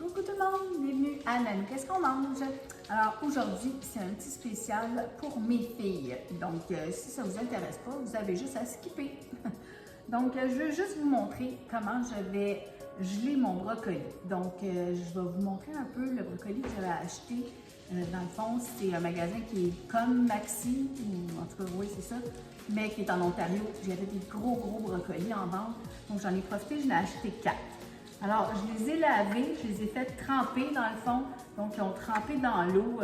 Coucou tout le monde, bienvenue à Nanou Qu'est-ce qu'on mange? Alors aujourd'hui, c'est un petit spécial pour mes filles. Donc si ça ne vous intéresse pas, vous avez juste à skipper. Donc je veux juste vous montrer comment je vais geler mon brocoli. Donc je vais vous montrer un peu le brocoli que j'avais acheté. Dans le fond, c'est un magasin qui est comme Maxi, ou en tout cas oui c'est ça, mais qui est en Ontario. J'avais des gros brocolis en vente. Donc j'en ai profité, j'en ai acheté 4. Alors, je les ai lavés, je les ai fait tremper dans le fond. Donc, ils ont trempé dans l'eau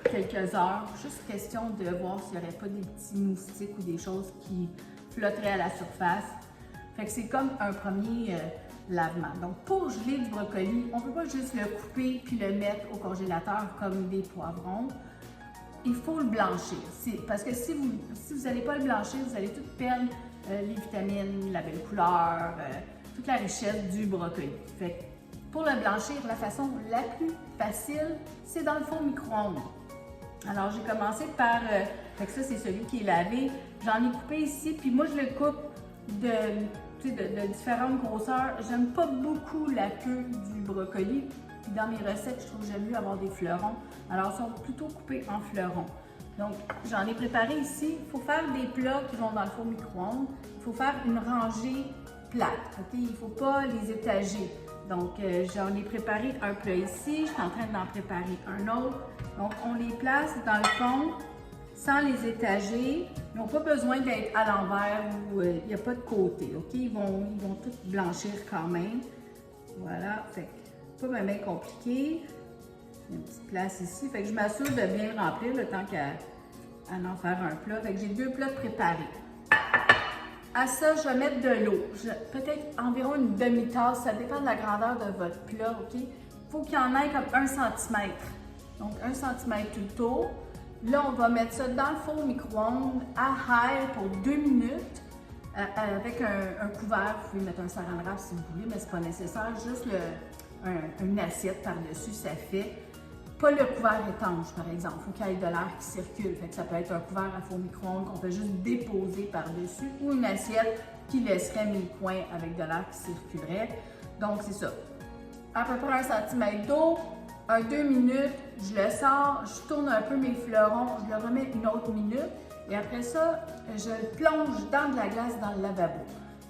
quelques heures. Juste question de voir s'il n'y aurait pas des petits moustiques ou des choses qui flotteraient à la surface. Fait que c'est comme un premier lavement. Donc, pour geler du brocoli, on ne peut pas juste le couper puis le mettre au congélateur comme des poivrons. Il faut le blanchir. Parce que si vous n'allez pas le blanchir, vous allez tout perdre les vitamines, la belle couleur, toute la richesse du brocoli. Fait que pour le blanchir, la façon la plus facile, c'est dans le fond micro-ondes. Alors j'ai commencé par, fait que ça c'est celui qui est lavé. J'en ai coupé ici, puis moi je le coupe de différentes grosseurs. J'aime pas beaucoup la queue du brocoli. Puis dans mes recettes, je trouve que j'aime mieux avoir des fleurons. Alors ils sont plutôt coupés en fleurons. Donc j'en ai préparé ici. Il faut faire des plats qui vont dans le four micro-ondes. Il faut faire une rangée plate, ok? Il ne faut pas les étager. Donc, j'en ai préparé un plat ici, je suis en train d'en préparer un autre. Donc, on les place dans le fond sans les étager. Ils n'ont pas besoin d'être à l'envers ou il n'y a pas de côté, ok? Ils vont tous blanchir quand même. Voilà, fait que pas vraiment compliqué. Une petite place ici, fait que je m'assure de bien remplir le temps qu'à en faire un plat. Fait que j'ai 2 plats préparés. À ça, je vais mettre de l'eau, peut-être environ une demi-tasse, ça dépend de la grandeur de votre plat, ok? Il faut qu'il y en ait comme 1 cm. Donc 1 cm tout le tour. Là, on va mettre ça dans le four micro-ondes à high pour 2 minutes avec un couvert. Vous pouvez mettre un saran wrap si vous voulez, mais c'est pas nécessaire. Juste une assiette par-dessus, ça fait. Pas le couvert étanche, par exemple. Il faut qu'il y ait de l'air qui circule. Fait que ça peut être un couvert à four micro-ondes qu'on peut juste déposer par-dessus ou une assiette qui laisserait mes coins avec de l'air qui circulerait. Donc, c'est ça. À peu près 1 cm d'eau, 2 minutes, je le sors, je tourne un peu mes fleurons, je le remets une autre minute. Et après ça, je le plonge dans de la glace dans le lavabo.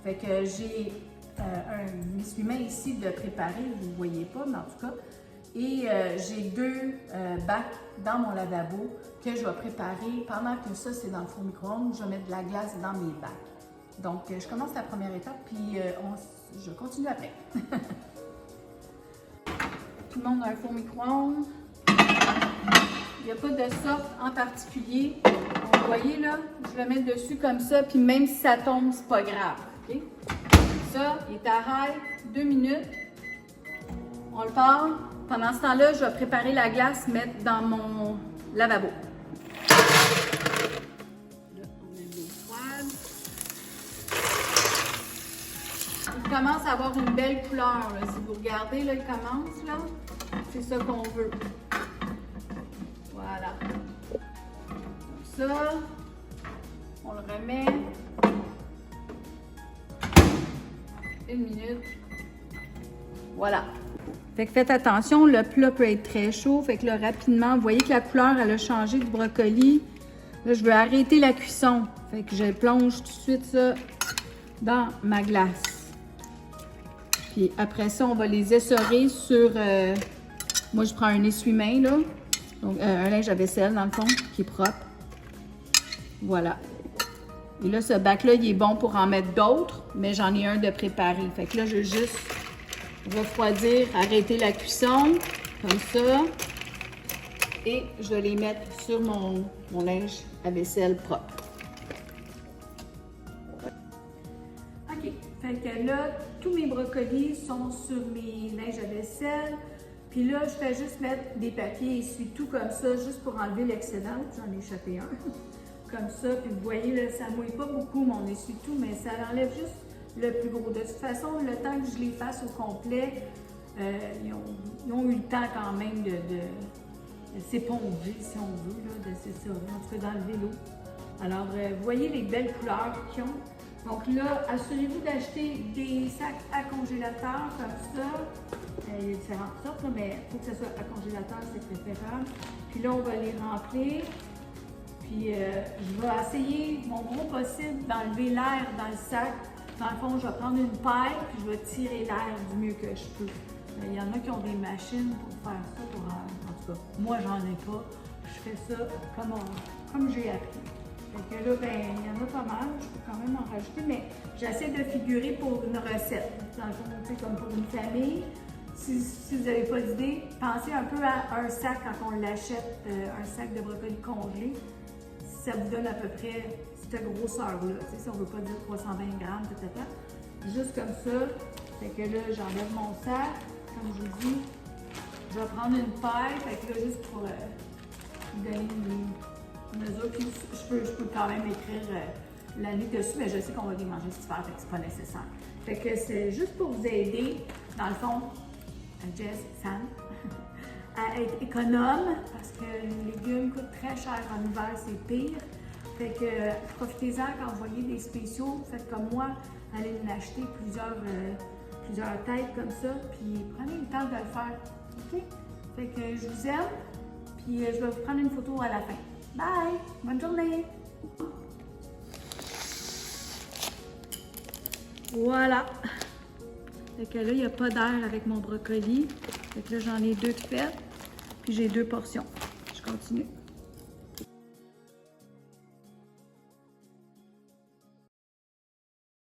Fait que j'ai un essuie-main ici de préparer, vous ne voyez pas, mais en tout cas. Et j'ai 2 bacs dans mon lavabo que je vais préparer. Pendant que ça, c'est dans le four micro-ondes, je vais mettre de la glace dans mes bacs. Donc, je commence la première étape, puis je continue après. Tout le monde a un four micro-ondes. Il n'y a pas de sorte en particulier. Vous voyez là, je vais mettre dessus comme ça, puis même si ça tombe, c'est pas grave. Okay? Ça, il est à high, 2 minutes. On le part. Pendant ce temps-là, je vais préparer la glace, mettre dans mon lavabo. Là, on met de l'eau froide. Il commence à avoir une belle couleur. Là. Si vous regardez, là, il commence, là. C'est ça qu'on veut. Voilà. Comme ça, on le remet. 1 minute. Voilà. Fait que faites attention, le plat peut être très chaud. Fait que là, rapidement, vous voyez que la couleur, elle a changé du brocoli. Là, je veux arrêter la cuisson. Fait que je plonge tout de suite ça dans ma glace. Puis après ça, on va les essorer sur... moi, je prends un essuie-main, là. Donc, un linge à vaisselle, dans le fond, qui est propre. Voilà. Et là, ce bac-là, il est bon pour en mettre d'autres, mais j'en ai un de préparé. Fait que là, je vais juste refroidir, arrêter la cuisson, comme ça. Et je vais les mettre sur mon linge à vaisselle propre. OK. Fait que là, tous mes brocolis sont sur mes linges à vaisselle. Puis là, je fais juste mettre des papiers essuie-tout comme ça, juste pour enlever l'excédent. J'en ai échappé un. Comme ça. Puis vous voyez, là, ça ne mouille pas beaucoup mon essuie-tout, mais ça enlève juste le plus gros. De toute façon, le temps que je les fasse au complet, ils ont eu le temps quand même de s'éponger, si on veut, là, de s'essorer, en tout cas d'enlever l'eau. Alors, vous voyez les belles couleurs qu'ils ont. Donc là, assurez-vous d'acheter des sacs à congélateur comme ça. Il y a différentes sortes, là, mais il faut que ce soit à congélateur, c'est préférable. Puis là, on va les remplir. Puis je vais essayer mon gros possible d'enlever l'air dans le sac. Dans le fond, je vais prendre une paille puis je vais tirer l'air du mieux que je peux. Il y en a qui ont des machines pour faire ça. En tout cas, moi, j'en ai pas. Je fais ça comme j'ai appris. Fait que là, ben, il y en a pas mal. Je peux quand même en rajouter, mais j'essaie de figurer pour une recette. Dans le fond, tu sais, comme pour une famille. Si vous n'avez pas d'idée, pensez un peu à un sac quand on l'achète, un sac de brocoli congelé. Ça vous donne à peu près cette grosseur-là. Tu sais, si on ne veut pas dire 320 grammes, juste comme ça. Fait que là, j'enlève mon sac. Comme je vous dis, je vais prendre une paille. Fait que là, juste pour vous donner une mesure. Puis je peux quand même écrire l'année dessus, mais je sais qu'on va les manger cet hiver, fait que c'est pas nécessaire. Fait que c'est juste pour vous aider, dans le fond, Jess, Sam, à être économe, parce que les légumes coûtent très cher en hiver, c'est pire. Fait que profitez-en quand vous voyez des spéciaux, faites comme moi, allez en acheter plusieurs têtes comme ça, puis prenez le temps de le faire. OK? Fait que je vous aime, puis je vais vous prendre une photo à la fin. Bye! Bonne journée! Voilà! Fait que là, il n'y a pas d'air avec mon brocoli. Fait que là, j'en ai 2 de faites, puis j'ai 2 portions. Je continue.